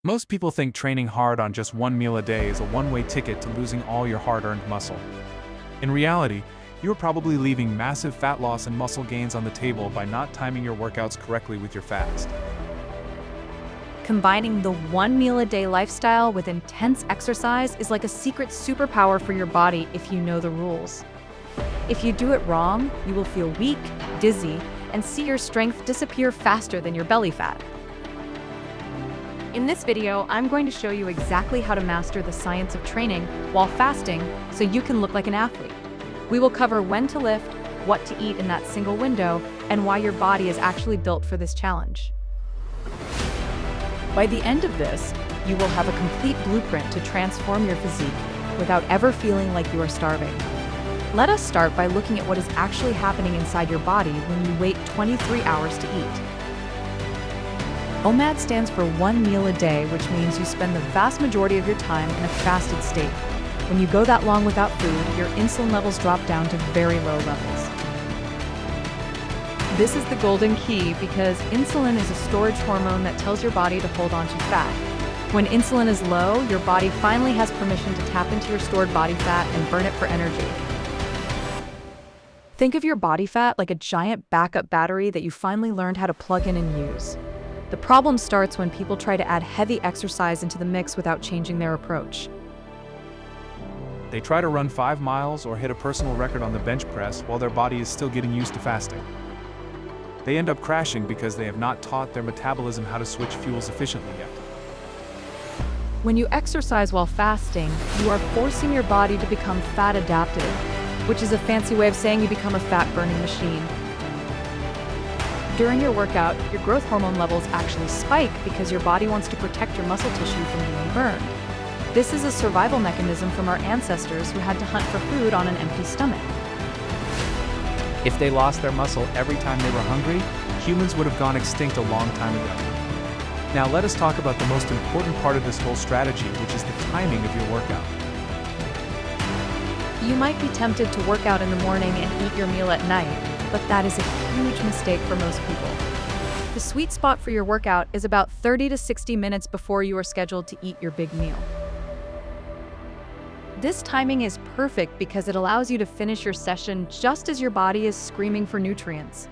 Most people think training hard on just one meal a day is a one-way ticket to losing all your hard-earned muscle. In reality, you are probably leaving massive fat loss and muscle gains on the table by not timing your workouts correctly with your fast. Combining the one meal a day lifestyle with intense exercise is like a secret superpower for your body if you know the rules. If you do it wrong, you will feel weak, dizzy, and see your strength disappear faster than your belly fat. In this video, I'm going to show you exactly how to master the science of training while fasting so you can look like an athlete. We will cover when to lift, what to eat in that single window, and why your body is actually built for this challenge. By the end of this, you will have a complete blueprint to transform your physique without ever feeling like you are starving. Let us start by looking at what is actually happening inside your body when you wait 23 hours to eat. OMAD stands for one meal a day, which means you spend the vast majority of your time in a fasted state. When you go that long without food, your insulin levels drop down to very low levels. This is the golden key because insulin is a storage hormone that tells your body to hold on to fat. When insulin is low, your body finally has permission to tap into your stored body fat and burn it for energy. Think of your body fat like a giant backup battery that you finally learned how to plug in and use. The problem starts when people try to add heavy exercise into the mix without changing their approach. They try to run 5 miles or hit a personal record on the bench press while their body is still getting used to fasting. They end up crashing because they have not taught their metabolism how to switch fuels efficiently yet. When you exercise while fasting, you are forcing your body to become fat adaptive, which is a fancy way of saying you become a fat-burning machine. During your workout, your growth hormone levels actually spike because your body wants to protect your muscle tissue from being burned. This is a survival mechanism from our ancestors who had to hunt for food on an empty stomach. If they lost their muscle every time they were hungry, humans would have gone extinct a long time ago. Now let us talk about the most important part of this whole strategy, which is the timing of your workout. You might be tempted to work out in the morning and eat your meal at night, but that is a huge mistake for most people. The sweet spot for your workout is about 30 to 60 minutes before you are scheduled to eat your big meal. This timing is perfect because it allows you to finish your session just as your body is screaming for nutrients.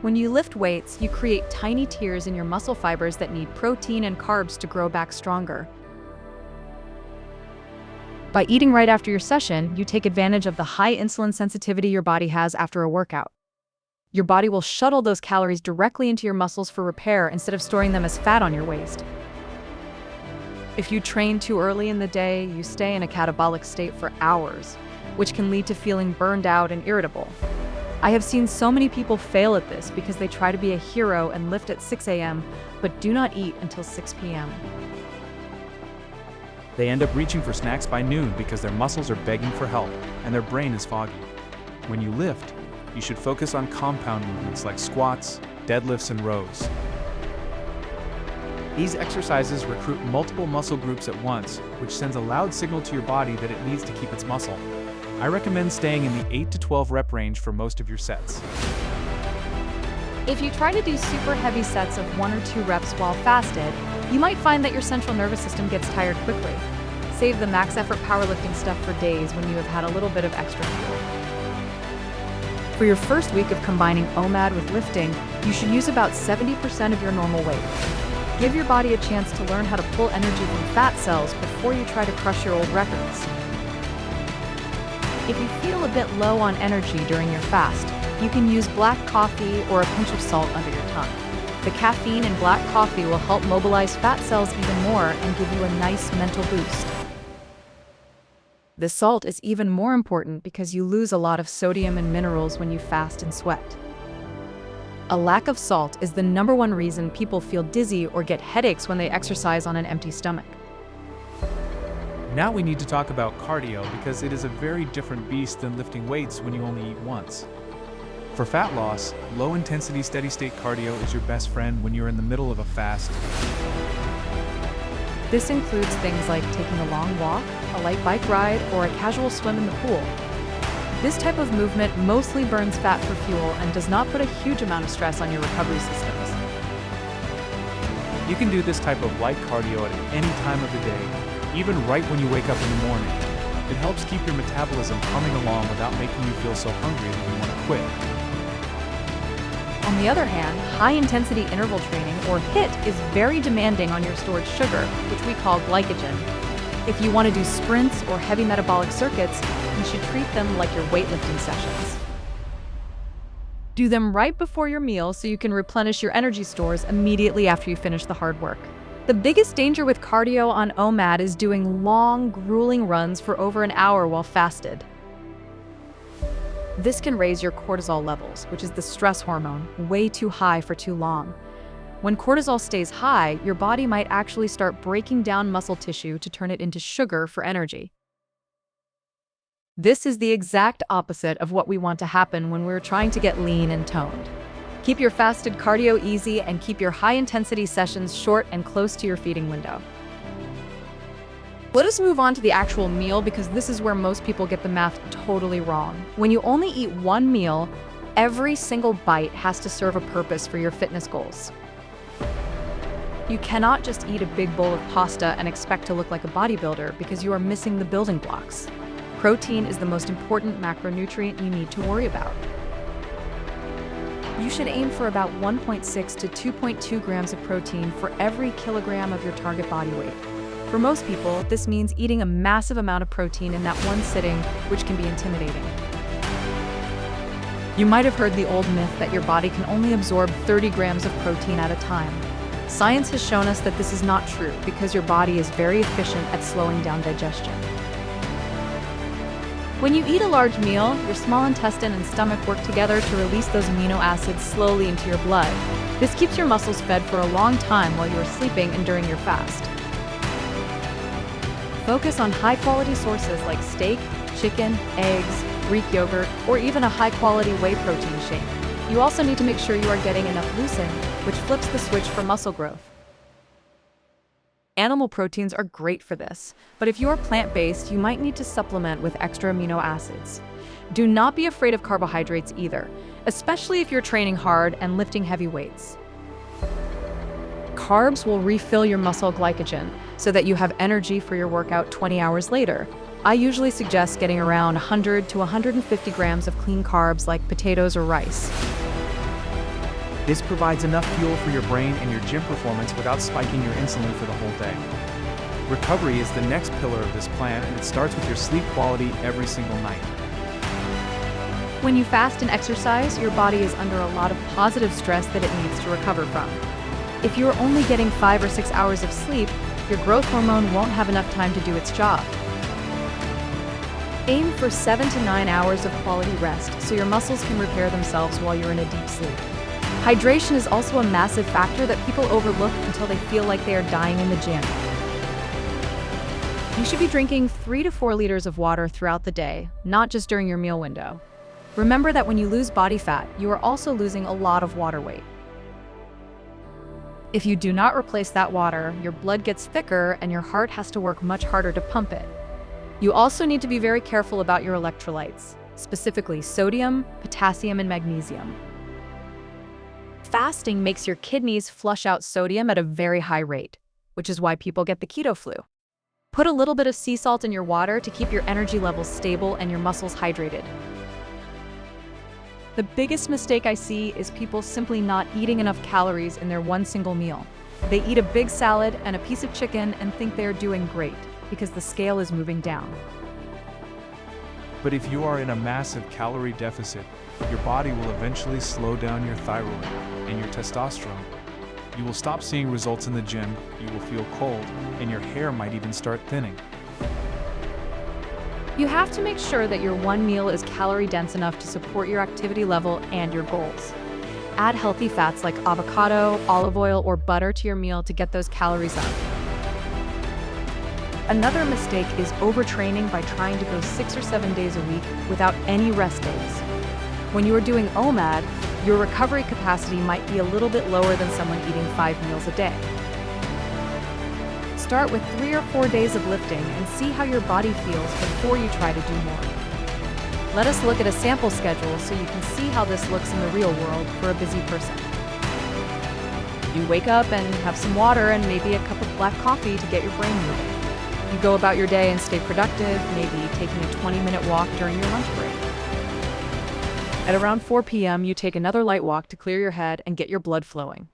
When you lift weights, you create tiny tears in your muscle fibers that need protein and carbs to grow back stronger. By eating right after your session, you take advantage of the high insulin sensitivity your body has after a workout. Your body will shuttle those calories directly into your muscles for repair instead of storing them as fat on your waist. If you train too early in the day, you stay in a catabolic state for hours, which can lead to feeling burned out and irritable. I have seen so many people fail at this because they try to be a hero and lift at 6 a.m., but do not eat until 6 p.m. They end up reaching for snacks by noon because their muscles are begging for help and their brain is foggy. When you lift, you should focus on compound movements like squats, deadlifts, and rows. These exercises recruit multiple muscle groups at once, which sends a loud signal to your body that it needs to keep its muscle. I recommend staying in the 8 to 12 rep range for most of your sets. If you try to do super heavy sets of 1 or 2 reps while fasted, you might find that your central nervous system gets tired quickly. Save the max effort powerlifting stuff for days when you have had a little bit of extra fuel. For your first week of combining OMAD with lifting, you should use about 70% of your normal weight. Give your body a chance to learn how to pull energy from fat cells before you try to crush your old records. If you feel a bit low on energy during your fast, you can use black coffee or a pinch of salt under your tongue. The caffeine in black coffee will help mobilize fat cells even more and give you a nice mental boost. The salt is even more important because you lose a lot of sodium and minerals when you fast and sweat. A lack of salt is the #1 reason people feel dizzy or get headaches when they exercise on an empty stomach. Now we need to talk about cardio because it is a very different beast than lifting weights when you only eat once. For fat loss, low-intensity steady-state cardio is your best friend when you're in the middle of a fast. This includes things like taking a long walk, a light bike ride, or a casual swim in the pool. This type of movement mostly burns fat for fuel and does not put a huge amount of stress on your recovery systems. You can do this type of light cardio at any time of the day, even right when you wake up in the morning. It helps keep your metabolism humming along without making you feel so hungry that you want to quit. On the other hand, high-intensity interval training, or HIIT, is very demanding on your stored sugar, which we call glycogen. If you want to do sprints or heavy metabolic circuits, you should treat them like your weightlifting sessions. Do them right before your meal so you can replenish your energy stores immediately after you finish the hard work. The biggest danger with cardio on OMAD is doing long, grueling runs for over an hour while fasted. This can raise your cortisol levels, which is the stress hormone, way too high for too long. When cortisol stays high, your body might actually start breaking down muscle tissue to turn it into sugar for energy. This is the exact opposite of what we want to happen when we're trying to get lean and toned. Keep your fasted cardio easy and keep your high-intensity sessions short and close to your feeding window. Let us move on to the actual meal because this is where most people get the math totally wrong. When you only eat one meal, every single bite has to serve a purpose for your fitness goals. You cannot just eat a big bowl of pasta and expect to look like a bodybuilder because you are missing the building blocks. Protein is the most important macronutrient you need to worry about. You should aim for about 1.6 to 2.2 grams of protein for every kilogram of your target body weight. For most people, this means eating a massive amount of protein in that one sitting, which can be intimidating. You might have heard the old myth that your body can only absorb 30 grams of protein at a time. Science has shown us that this is not true because your body is very efficient at slowing down digestion. When you eat a large meal, your small intestine and stomach work together to release those amino acids slowly into your blood. This keeps your muscles fed for a long time while you are sleeping and during your fast. Focus on high-quality sources like steak, chicken, eggs, Greek yogurt, or even a high-quality whey protein shake. You also need to make sure you are getting enough leucine, which flips the switch for muscle growth. Animal proteins are great for this, but if you are plant-based, you might need to supplement with extra amino acids. Do not be afraid of carbohydrates either, especially if you're training hard and lifting heavy weights. Carbs will refill your muscle glycogen so that you have energy for your workout 20 hours later. I usually suggest getting around 100 to 150 grams of clean carbs like potatoes or rice. This provides enough fuel for your brain and your gym performance without spiking your insulin for the whole day. Recovery is the next pillar of this plan, and it starts with your sleep quality every single night. When you fast and exercise, your body is under a lot of positive stress that it needs to recover from. If you are only getting 5 or 6 hours of sleep, your growth hormone won't have enough time to do its job. Aim for 7 to 9 hours of quality rest so your muscles can repair themselves while you're in a deep sleep. Hydration is also a massive factor that people overlook until they feel like they are dying in the gym. You should be drinking 3 to 4 liters of water throughout the day, not just during your meal window. Remember that when you lose body fat, you are also losing a lot of water weight. If you do not replace that water, your blood gets thicker and your heart has to work much harder to pump it. You also need to be very careful about your electrolytes, specifically sodium, potassium, and magnesium. Fasting makes your kidneys flush out sodium at a very high rate, which is why people get the keto flu. Put a little bit of sea salt in your water to keep your energy levels stable and your muscles hydrated. The biggest mistake I see is people simply not eating enough calories in their one single meal. They eat a big salad and a piece of chicken and think they are doing great because the scale is moving down. But if you are in a massive calorie deficit, your body will eventually slow down your thyroid and your testosterone. You will stop seeing results in the gym, you will feel cold, and your hair might even start thinning. You have to make sure that your one meal is calorie dense enough to support your activity level and your goals. Add healthy fats like avocado, olive oil, or butter to your meal to get those calories up. Another mistake is overtraining by trying to go 6 or 7 days a week without any rest days. When you are doing OMAD, your recovery capacity might be a little bit lower than someone eating 5 meals a day. Start with 3 or 4 days of lifting and see how your body feels before you try to do more. Let us look at a sample schedule so you can see how this looks in the real world for a busy person. You wake up and have some water and maybe a cup of black coffee to get your brain moving. You go about your day and stay productive, maybe taking a 20-minute walk during your lunch break. At around 4 p.m., you take another light walk to clear your head and get your blood flowing.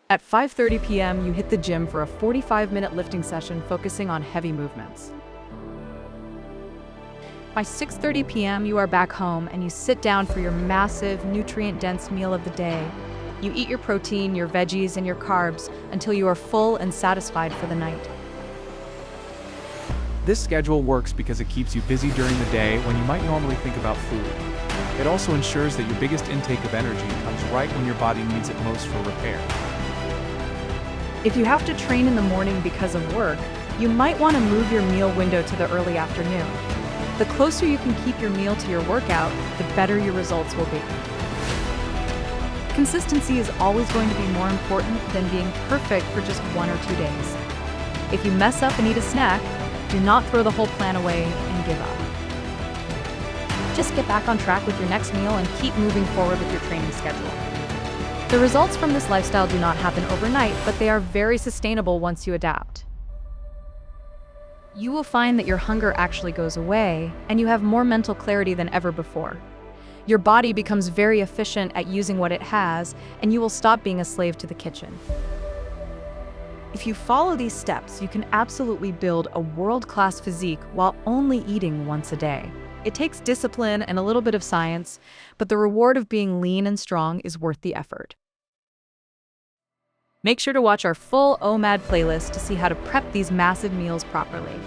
At 5:30 p.m., you hit the gym for a 45-minute lifting session focusing on heavy movements. By 6:30 p.m., you are back home and you sit down for your massive, nutrient-dense meal of the day. You eat your protein, your veggies, and your carbs until you are full and satisfied for the night. This schedule works because it keeps you busy during the day when you might normally think about food. It also ensures that your biggest intake of energy comes right when your body needs it most for repair. If you have to train in the morning because of work, you might want to move your meal window to the early afternoon. The closer you can keep your meal to your workout, the better your results will be. Consistency is always going to be more important than being perfect for just 1 or 2 days. If you mess up and eat a snack, do not throw the whole plan away and give up. Just get back on track with your next meal and keep moving forward with your training schedule. The results from this lifestyle do not happen overnight, but they are very sustainable once you adapt. You will find that your hunger actually goes away, and you have more mental clarity than ever before. Your body becomes very efficient at using what it has, and you will stop being a slave to the kitchen. If you follow these steps, you can absolutely build a world-class physique while only eating once a day. It takes discipline and a little bit of science, but the reward of being lean and strong is worth the effort. Make sure to watch our full OMAD playlist to see how to prep these massive meals properly.